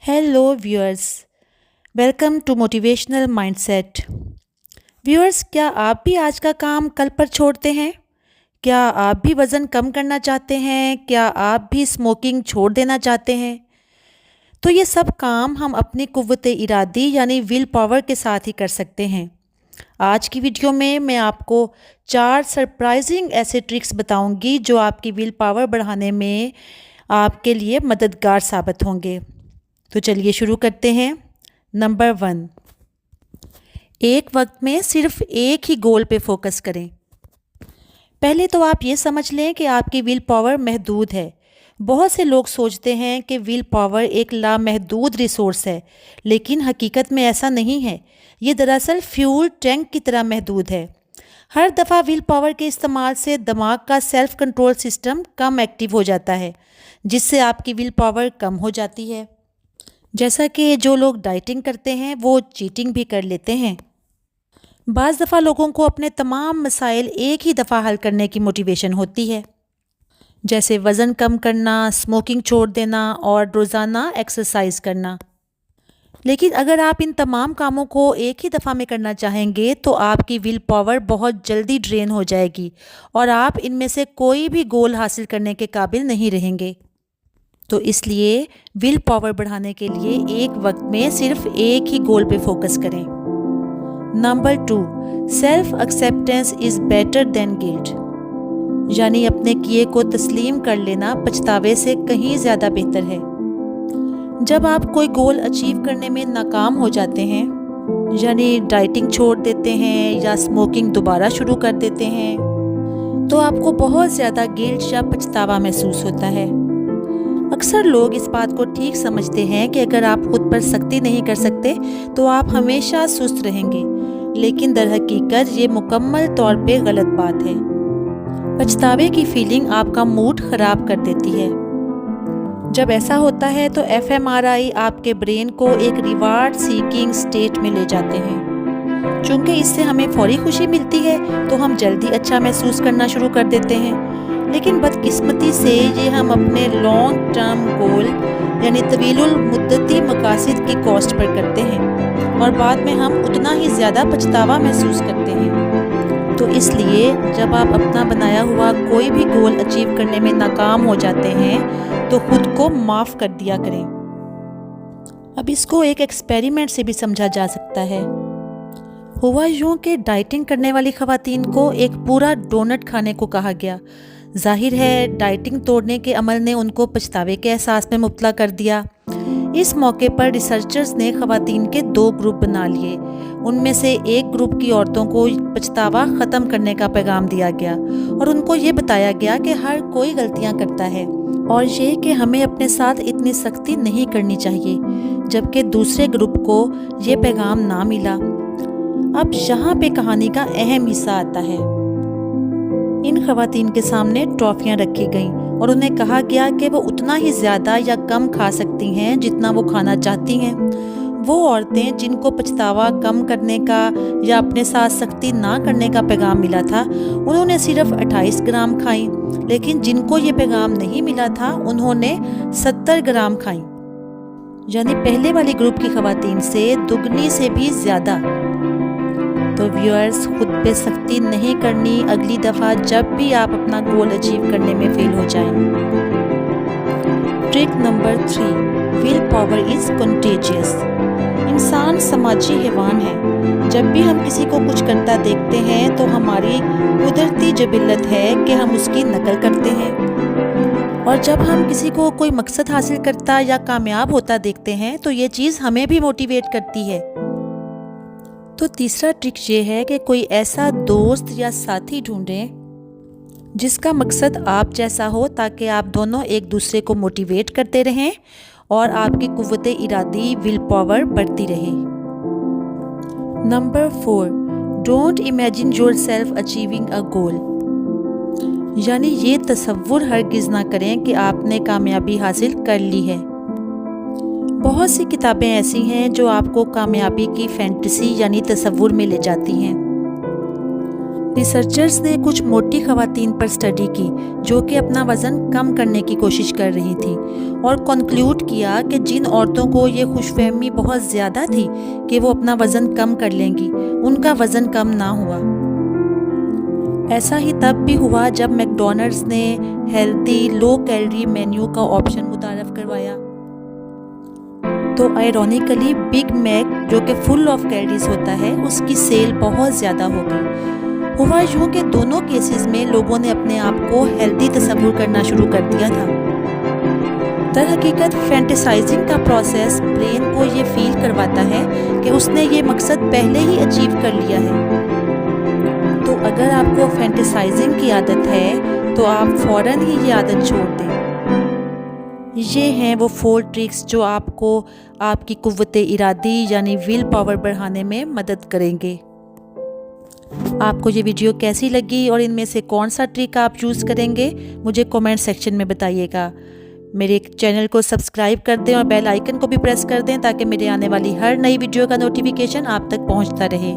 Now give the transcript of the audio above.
Hello viewers, welcome to motivational mindset. Viewers, क्या आप भी आज का काम कल पर छोड़ते हैं? क्या आप भी वज़न कम करना चाहते हैं? क्या आप भी स्मोकिंग छोड़ देना चाहते हैं? तो ये सब काम हम अपनी कुव्वत इरादी यानी विल पावर के साथ ही कर सकते हैं। आज की वीडियो में मैं आपको 4 सरप्राइजिंग ऐसे ट्रिक्स बताऊंगी जो आपकी विल पावर बढ़ाने में आपके लिए मददगार साबित होंगे। तो चलिए शुरू करते हैं। नंबर 1, एक वक्त में सिर्फ एक ही गोल पे फोकस करें। पहले तो आप ये समझ लें कि आपकी विल पावर महदूद है। बहुत से लोग सोचते हैं कि विल पावर एक लामहदूद रिसोर्स है, लेकिन हकीकत में ऐसा नहीं है। ये दरअसल फ्यूल टैंक की तरह महदूद है। हर दफ़ा विल पावर के इस्तेमाल से दिमाग का सेल्फ कंट्रोल सिस्टम कम एक्टिव हो जाता है, जिससे आपकी विल पावर कम हो जाती है। जैसा कि जो लोग डाइटिंग करते हैं वो चीटिंग भी कर लेते हैं। बाज़ दफ़ा लोगों को अपने तमाम मसाइल एक ही दफ़ा हल करने की मोटिवेशन होती है, जैसे वज़न कम करना, स्मोकिंग छोड़ देना और रोज़ाना एक्सरसाइज करना। लेकिन अगर आप इन तमाम कामों को एक ही दफ़ा में करना चाहेंगे तो आपकी विल पावर बहुत जल्दी ड्रेन हो जाएगी और आप इनमें से कोई भी गोल हासिल करने के काबिल नहीं रहेंगे। तो इसलिए विल पावर बढ़ाने के लिए एक वक्त में सिर्फ एक ही गोल पे फोकस करें। Number 2, self acceptance is better than guilt, यानी अपने किए को तस्लीम कर लेना पछतावे से कहीं ज़्यादा बेहतर है। जब आप कोई गोल अचीव करने में नाकाम हो जाते हैं, यानी डाइटिंग छोड़ देते हैं या स्मोकिंग दोबारा शुरू कर देते हैं, तो आपको बहुत ज़्यादा गिल्ट या पछतावा महसूस होता है। अक्सर लोग इस बात को ठीक समझते हैं कि अगर आप खुद पर सख्ती नहीं कर सकते तो आप हमेशा सुस्त रहेंगे, लेकिन दरहकीकत ये मुकम्मल तौर पे गलत बात है। पछतावे की फीलिंग आपका मूड ख़राब कर देती है। जब ऐसा होता है तो एफएमआरआई आपके ब्रेन को एक रिवार्ड सीकिंग स्टेट में ले जाते हैं। चूँकि इससे हमें फौरी खुशी मिलती है तो हम जल्दी अच्छा महसूस करना शुरू कर देते हैं, लेकिन बदकिस्मती से ये हम अपने लॉन्ग टर्म गोल यानी तवीलुल मुद्दती मकासद की कॉस्ट पर करते हैं और बाद में हम उतना ही ज़्यादा पछतावा महसूस करते हैं। तो इसलिए जब आप अपना बनाया हुआ कोई भी गोल अचीव करने में नाकाम हो जाते हैं तो खुद को माफ़ कर दिया करें। अब इसको एक एक्सपेरिमेंट से भी समझा जा सकता है। हुआ यूँ कि डाइटिंग करने वाली ख़वातीन को एक पूरा डोनट खाने को कहा गया। जाहिर है डाइटिंग तोड़ने के अमल ने उनको पछतावे के एहसास में मुब्तला कर दिया। इस मौके पर रिसर्चर्स ने ख़वातीन के 2 ग्रुप बना लिए। उनमें से एक ग्रुप की औरतों को पछतावा ख़त्म करने का पैगाम दिया गया और उनको ये बताया गया कि हर कोई गलतियाँ करता है और ये कि हमें अपने साथ इतनी सख्ती नहीं करनी चाहिए, जबकि दूसरे ग्रुप को ये पैगाम ना मिला। अब यहाँ पे कहानी का अहम हिस्सा आता है। इन ख़वातीन के सामने ट्रॉफियाँ रखी गईं और उन्हें कहा गया कि वो उतना ही ज़्यादा या कम खा सकती हैं जितना वो खाना चाहती हैं। वो औरतें जिनको पछतावा कम करने का या अपने साथ सख्ती ना करने का पैगाम मिला था, उन्होंने सिर्फ 28 ग्राम खाई, लेकिन जिनको ये पैगाम नहीं मिला था उन्होंने 70 ग्राम खाई, यानी पहले वाली ग्रुप की ख़वातीन से दुगनी से भी ज़्यादा। तो व्यूअर्स, खुद पे सख्ती नहीं करनी अगली दफ़ा जब भी आप अपना गोल अचीव करने में फेल हो जाएं। Trick number 3, will power is contagious. इंसान समाजी हैवान है। जब भी हम किसी को कुछ करता देखते हैं तो हमारी कुदरती जबिलत है कि हम उसकी नकल करते हैं, और जब हम किसी को कोई मकसद हासिल करता या कामयाब होता देखते हैं तो ये चीज़ हमें भी मोटिवेट करती है। तो तीसरा ट्रिक ये है कि कोई ऐसा दोस्त या साथी ढूंढें जिसका मकसद आप जैसा हो, ताकि आप दोनों एक दूसरे को मोटिवेट करते रहें और आपकी कुव्वत इरादी विल पावर बढ़ती रहे। Number 4, don't imagine yourself achieving a goal, यानी ये तसव्वुर हरगिज़ ना करें कि आपने कामयाबी हासिल कर ली है। बहुत सी किताबें ऐसी हैं जो आपको कामयाबी की फैंटेसी यानी तसव्वुर में ले जाती हैं, ریسرچرز نے کچھ موٹی خواتین پر اسٹڈی کی جو کہ اپنا وزن کم کرنے کی کوشش کر رہی تھیں اور کنکلیوڈ کیا کہ جن عورتوں کو یہ خوش فہمی بہت زیادہ تھی کہ وہ اپنا وزن کم کر لیں گی ان کا وزن کم نہ ہوا۔ ایسا ہی تب بھی ہوا جب میک ڈونلڈز نے ہیلتھی لو کیلری مینیو کا آپشن متعارف کروایا تو آئرونیکلی بگ میک جو کہ فل آف کیلریز ہوتا ہے اس کی سیل بہت زیادہ ہو گئی۔ ہوا یوں کہ دونوں کیسز میں لوگوں نے اپنے آپ کو ہیلتھی تصور کرنا شروع کر دیا تھا۔ در حقیقت فینٹیسائزنگ کا پروسیس برین کو یہ فیل کرواتا ہے کہ اس نے یہ مقصد پہلے ہی اچیو کر لیا ہے۔ تو اگر آپ کو فینٹیسائزنگ کی عادت ہے تو آپ فوراً ہی یہ عادت چھوڑ دیں۔ یہ ہیں وہ 4 ٹرکس جو آپ کو آپ کی قوت ارادی یعنی ول پاور بڑھانے میں مدد کریں گے۔ آپ کو یہ ویڈیو کیسی لگی اور ان میں سے کون سا ٹرک آپ یوز کریں گے مجھے کومنٹ سیکشن میں بتائیے گا۔ میرے چینل کو سبسکرائب کر دیں اور بیل آئیکن کو بھی پریس کر دیں تاکہ میرے آنے والی ہر نئی ویڈیو کا نوٹیفیکیشن آپ تک پہنچتا رہے۔